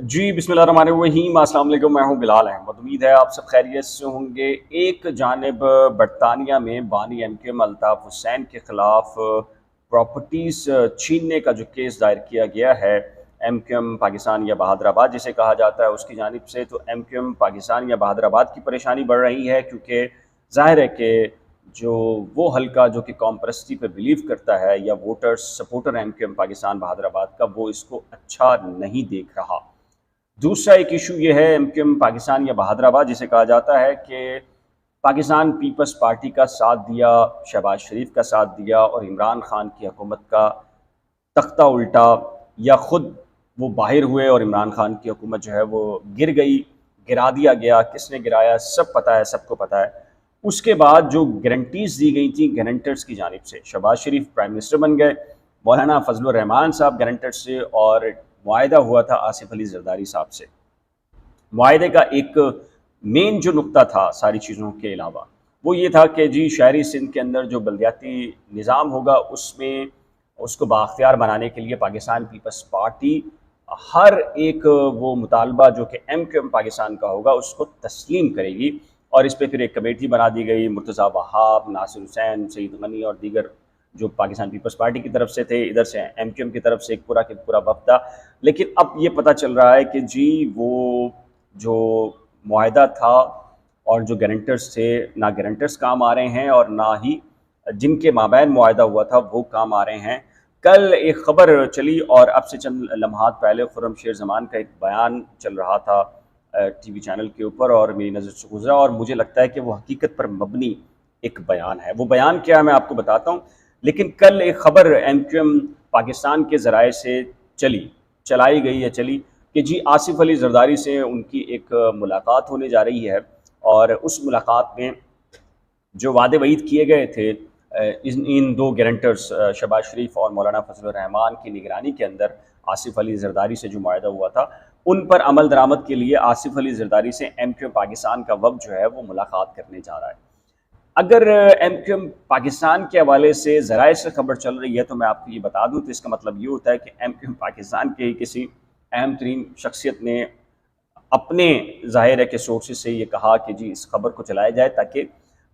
जी, बिस्मिल्लाहिर्रहमानिर्रहीम। अस्सलाम वालेकुम। मैं हूँ बिलाल अहमद। उम्मीद है आप सब खैरियत से होंगे। एक जानिब बरतानिया में बानी एमकेएम अल्ताफ़ हुसैन के ख़िलाफ़ प्रॉपर्टीज़ छीनने का जो केस दायर किया गया है, एमकेएम पाकिस्तान या बहादराबाद जिसे कहा जाता है उसकी जानिब से, तो एमकेएम पाकिस्तान या बहादराबाद की परेशानी बढ़ रही है, क्योंकि ज़ाहिर है कि जो वो हल्का जो कि कौम परस्ती पे बिलीव करता है या voters supporter MQM Pakistan Bahadurabad का, वो इसको अच्छा नहीं देख रहा। दूसरा एक इशू ये है एमकेएम पाकिस्तान या बहादराबाद जिसे कहा जाता है कि पाकिस्तान पीपल्स पार्टी का साथ दिया, शहबाज शरीफ का साथ दिया और इमरान खान की हुकूमत का तख्ता उल्टा, या खुद वो बाहिर हुए और इमरान खान की हुकूमत जो है वो गिर गई, गिरा दिया गया। किसने गिराया सब पता है, सबको पता है। उसके बाद जो गारंटीज़ दी गई थी गारंटर्स की जानिब से, शहबाज शरीफ प्राइम मिनिस्टर बन गए, मौलाना फजलुर रहमान साहब गारंटर से, और मुआहदा हुआ था आसिफ अली जरदारी साहब से। मुआहदे का एक मेन जो नुक्ता था सारी चीज़ों के अलावा, वो ये था कि जी शहरी सिंध के अंदर जो बल्दियाती निज़ाम होगा उसमें उसको बाख्तियार बनाने के लिए पाकिस्तान पीपल्स पार्टी हर एक वो मुतालबा जो कि एमकेएम पाकिस्तान का होगा उसको तस्लीम करेगी। और इस पर फिर एक कमेटी बना दी गई, मुर्तज़ा वहाब, नासिर हुसैन, सईद गनी और दीगर जो पाकिस्तान पीपल्स पार्टी की तरफ से थे, इधर से एमकेएम की तरफ से एक पूरा के पूरा वफ़द था। लेकिन अब ये पता चल रहा है कि जी वो जो मुआहदा था और जो गारंटर्स थे, ना गारंटर्स काम आ रहे हैं और ना ही जिनके माबैन मुआहदा हुआ था वो काम आ रहे हैं। कल एक ख़बर चली और अब से चंद लम्हात पहले खुर्रम शेर ज़मान का एक बयान चल रहा था टीवी चैनल के ऊपर, और मेरी नज़र से गुजरा और मुझे लगता है कि वो हकीकत पर मबनी एक बयान है। वो बयान क्या है मैं आपको बताता हूँ। लेकिन कल एक ख़बर एमकेएम पाकिस्तान के ज़राए से चलाई गई या चली कि जी आसिफ अली जरदारी से उनकी एक मुलाकात होने जा रही है, और उस मुलाकात में जो वादे वईद किए गए थे इन दो गारंटर्स शहबाज शरीफ और मौलाना फजलुर रहमान की निगरानी के अंदर आसिफ अली जरदारी से जो मुआहदा हुआ था, उन पर अमल दरामद के लिए आसिफ अली जरदारी से एमकेएम पाकिस्तान का वफ़द जो है वो मुलाकात करने जा रहा है। अगर एमकेएम पाकिस्तान के हवाले से ज़राए से खबर चल रही है तो मैं आपको ये बता दूं, तो इसका मतलब ये होता है कि एमकेएम पाकिस्तान के किसी अहम तरीन शख्सियत ने अपने ज़ाहिर है कि सोर्सेज से ये कहा कि जी इस खबर को चलाया जाए, ताकि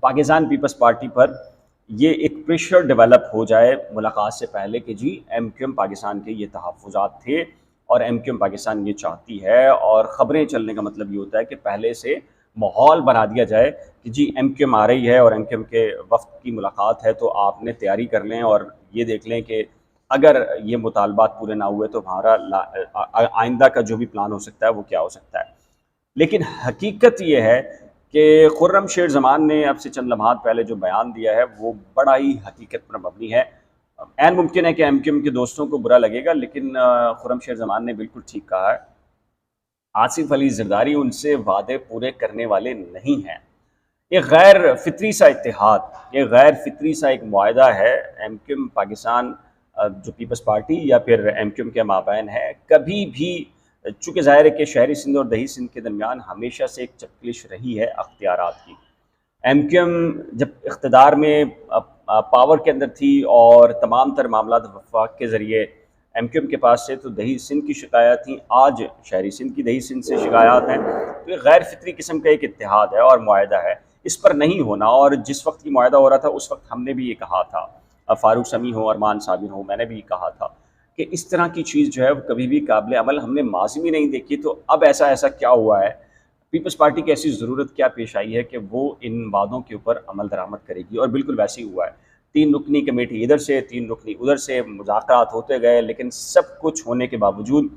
पाकिस्तान पीपल्स पार्टी पर ये एक प्रेशर डेवलप हो जाए मुलाकात से पहले कि जी एमकेएम पाकिस्तान के ये तहफ़्फ़ुज़ात थे और एमकेएम पाकिस्तान ये चाहती है। और ख़बरें चलने का मतलब ये होता है कि पहले से माहौल बना दिया जाए कि जी एमकेएम आ रही है और एमकेएम के वफ़द की मुलाकात है, तो आपने तैयारी कर लें और ये देख लें कि अगर ये मुतालबात पूरे ना हुए तो हमारा आइंदा का जो भी प्लान हो सकता है वो क्या हो सकता है। लेकिन हकीकत ये है कि खुर्रम शेर ज़मान ने अब से चंद लम्हात पहले जो बयान दिया है वो बड़ा ही हकीकत पर मबनी है। ऐन मुमकिन है कि एमकेएम के दोस्तों को बुरा लगेगा, लेकिन खुर्रम शेर ज़मान ने बिल्कुल ठीक कहा है। आसिफ अली जरदारी उनसे वादे पूरे करने वाले नहीं हैं। ये गैर फितरी सा इत्तेहाद, ये गैर फितरी सा एक मुआहदा है एमकेएम पाकिस्तान जो पीपल्स पार्टी या फिर एमकेएम के माबैन है। कभी भी चूँकि ज़ाहिर है कि शहरी सिंध और दही सिंध के दरमियान हमेशा से एक चक्लिश रही है अख्तियारात की। एमकेएम जब इक़्तिदार में पावर के अंदर थी और तमाम तर मामलात वफ़ाक़ के ज़रिए एमकेएम के पास से, तो दही सिंध की शिकायत थी, आज शहरी सिंध की दही सिंध से शिकायत हैं। तो ये गैर फितरी किस्म का एक इत्तेहाद है और मुआहदा है, इस पर नहीं होना। और जिस वक्त की मुआहदा हो रहा था उस वक्त हमने भी ये कहा था, फ़ारूक समी हो, अरमान साबिर हो, मैंने भी कहा था कि इस तरह की चीज़ जो है वो कभी भी काबिल अमल हमने माज़ी में नहीं देखी। तो अब ऐसा ऐसा क्या हुआ है, पीपल्स पार्टी की ऐसी ज़रूरत क्या पेश आई है कि वो इन वादों के ऊपर अमल दरामद करेगी, और बिल्कुल वैसे ही हुआ है। 3 रुकनी कमेटी इधर से, 3 रुकनी उधर से, मुज़ाकरात होते गए, लेकिन सब कुछ होने के बावजूद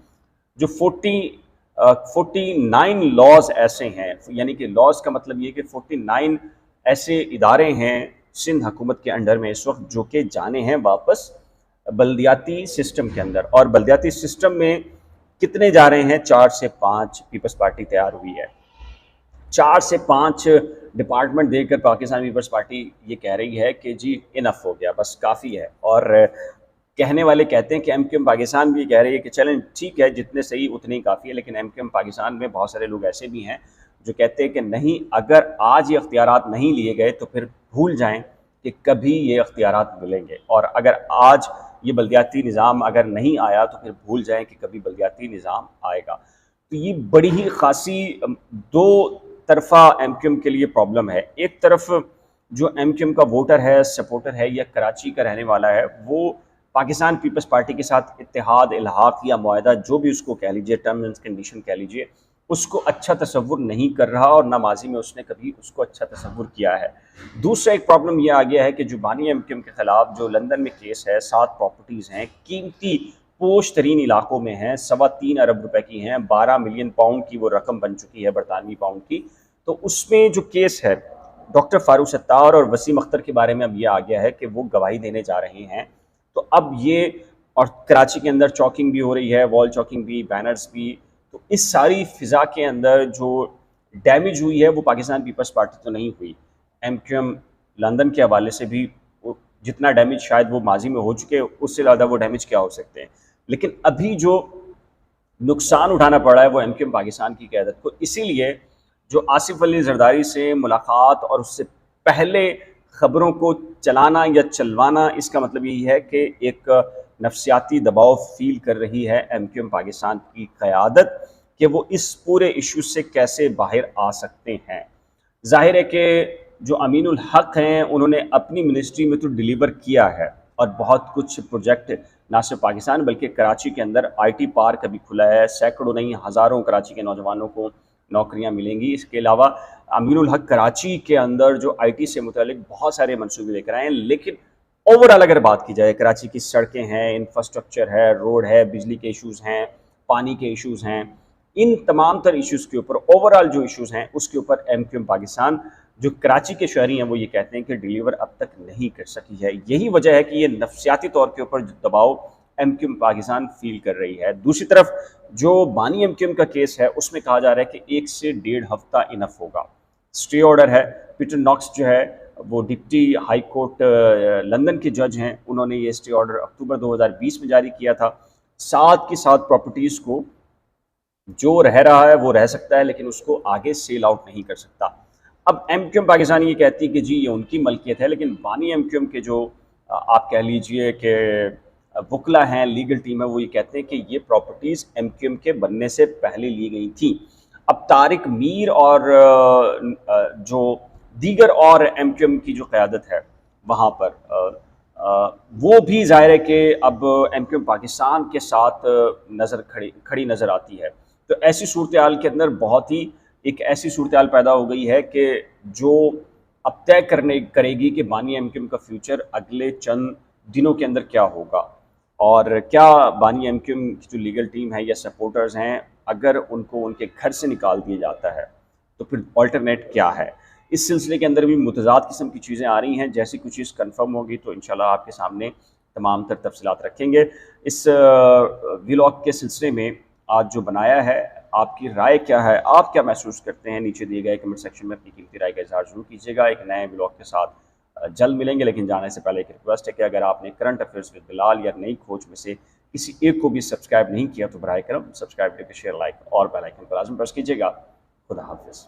जो 49 लॉज़ ऐसे हैं, यानी कि लॉज़ का मतलब ये कि 49 ऐसे इदारे हैं सिंध हुकूमत के अंडर में इस वक्त जो कि जाने हैं वापस बल्दियाती सिस्टम के अंदर। और बल्दियाती सिस्टम में कितने जा रहे हैं? 4 से 5 पीपल्स पार्टी तैयार हुई है। 4 से 5 डिपार्टमेंट देकर पाकिस्तान पीपल्स पार्टी ये कह रही है कि जी इनफ हो गया, बस काफ़ी है। और कहने वाले कहते हैं कि एमकेएम पाकिस्तान भी कह रही है कि चलें ठीक है, जितने सही उतने ही काफ़ी है। लेकिन एमकेएम पाकिस्तान में बहुत सारे लोग ऐसे भी हैं जो कहते हैं कि नहीं, अगर आज ये अख्तियारात नहीं लिए गए तो फिर भूल जाएं कि कभी ये अख्तियारात मिलेंगे, और अगर आज ये बल्दियाती निज़ाम अगर नहीं आया तो फिर भूल जाएं कि कभी बल्दियाती निज़ाम आएगा। तो ये बड़ी ही खासी दो तरफा एमक्यूएम के लिए प्रॉब्लम है। एक तरफ जो एमक्यूएम का वोटर है, सपोर्टर है या कराची का रहने वाला है, वो पाकिस्तान पीपल्स पार्टी के साथ इत्तेहाद, इल्हाक या मुआहदा जो भी उसको कह लीजिए, टर्म्स एंड कंडीशन कह लीजिए, उसको अच्छा तसव्वुर नहीं कर रहा और ना माजी में उसने कभी उसको अच्छा तसव्वुर किया है। दूसरा एक प्रॉब्लम यह आ गया है कि जो बानी एमक्यूएम के खिलाफ जो लंदन में केस है, 7 प्रॉपर्टीज़ हैं, कीमती पोश तरीन इलाकों में हैं, 3.25 अरब रुपए की हैं, 12 मिलियन पाउंड की वो रकम बन चुकी है बरतानवी पाउंड की। तो उसमें जो केस है डॉक्टर फारूक सत्तार और वसीम अख्तर के बारे में अब ये आ गया है कि वो गवाही देने जा रहे हैं। तो अब ये, और कराची के अंदर चॉकिंग भी हो रही है, वॉल चॉकिंग भी, बैनर्स भी। तो इस सारी फिजा के अंदर जो डैमेज हुई है वो पाकिस्तान पीपल्स पार्टी तो नहीं हुई, एमक्यूएम लंदन के हवाले से भी जितना डैमेज शायद वो माजी में हो चुके, उससे ज़्यादा वो डैमेज क्या हो सकते हैं। लेकिन अभी जो नुकसान उठाना पड़ा है वो एमक्यूएम पाकिस्तान की क़यादत को, इसीलिए जो आसिफ अली जरदारी से मुलाकात और उससे पहले खबरों को चलाना या चलवाना, इसका मतलब यही है कि एक नफसियाती दबाव फील कर रही है एमक्यूएम पाकिस्तान की क़यादत कि वो इस पूरे इशू से कैसे बाहर आ सकते हैं। जाहिर है कि जो अमीनुल हक हैं उन्होंने अपनी मिनिस्ट्री में तो डिलीवर किया है और बहुत कुछ प्रोजेक्ट ना सिर्फ पाकिस्तान बल्कि कराची के अंदर आईटी पार्क अभी खुला है, सैकड़ों नहीं हज़ारों कराची के नौजवानों को नौकरियां मिलेंगी। इसके अलावा अमीनुल हक कराची के अंदर जो आईटी से मुतालिक बहुत सारे मंसूबे लेकर आए हैं, लेकिन ओवरऑल अगर बात की जाए, कराची की सड़कें हैं, इंफ्रास्ट्रक्चर है, रोड है, बिजली के इशूज़ हैं, पानी के इशूज़ हैं, इन तमाम तर इशूज़ के ऊपर, ओवरऑल जो इशूज़ हैं उसके ऊपर एमक्यूएम पाकिस्तान, जो कराची के शहरी हैं, वो ये कहते हैं कि डिलीवर अब तक नहीं कर सकी है। यही वजह है कि ये नफसियाती तौर के ऊपर दबाव एमक्यूएम पाकिस्तान फील कर रही है। दूसरी तरफ जो बानी एमक्यूएम का केस है उसमें कहा जा रहा है कि 1 से 1.5 हफ्ता इनफ होगा। स्टे ऑर्डर है, पीटर नॉक्स जो है वो डिप्टी हाई कोर्ट लंदन के जज हैं, उन्होंने ये स्टे ऑर्डर अक्टूबर 2020 में जारी किया था। साथ की साथ प्रॉपर्टीज़ को जो रह रहा है वो रह सकता है, लेकिन उसको आगे सेल आउट नहीं कर सकता। अब एमक्यूएम पाकिस्तान ये कहती है कि जी ये उनकी मलकियत है, लेकिन बानी एमक्यूएम के जो आप कह लीजिए कि वकला हैं, लीगल टीम है, वो ये कहते हैं कि ये प्रॉपर्टीज़ एमक्यूएम के बनने से पहले ली गई थी। अब तारिक मीर और जो दीगर और एमक्यूएम की जो क़यादत है वहाँ पर वो भी ज़ाहिर है कि अब एमक्यूएम पाकिस्तान के साथ खड़ी नज़र आती है। तो ऐसी सूरत हाल के अंदर बहुत ही एक ऐसी सूरत हाल पैदा हो गई है कि जो अब तय करेगी कि बानी एमक्यूएम का फ्यूचर अगले चंद दिनों के अंदर क्या होगा, और क्या बानी एमक्यूएम की जो लीगल टीम है या सपोर्टर्स हैं, अगर उनको उनके घर से निकाल दिया जाता है तो फिर ऑल्टरनेट क्या है। इस सिलसिले के अंदर भी मुतज़ाद किस्म की चीज़ें आ रही हैं। जैसी कुछ चीज़ कन्फर्म होगी तो इंशाल्लाह आपके सामने तमाम तर तफसीलात रखेंगे। इस व्लॉग के सिलसिले में आज जो बनाया है, आपकी राय क्या है, आप क्या महसूस करते हैं, नीचे दिए गए कमेंट सेक्शन में अपनी कीमती राय का इज़हार ज़रूर कीजिएगा। एक नए व्लॉग के साथ जल्द मिलेंगे, लेकिन जाने से पहले एक रिक्वेस्ट है कि अगर आपने करंट अफेयर्स विद बिलाल या नई खोज में से किसी एक को भी सब्सक्राइब नहीं किया तो बराए करम सब्सक्राइब करके शेयर, लाइक और बेल आइकन पर लाज़िम प्रेस कीजिएगा। खुदा हाफिज़।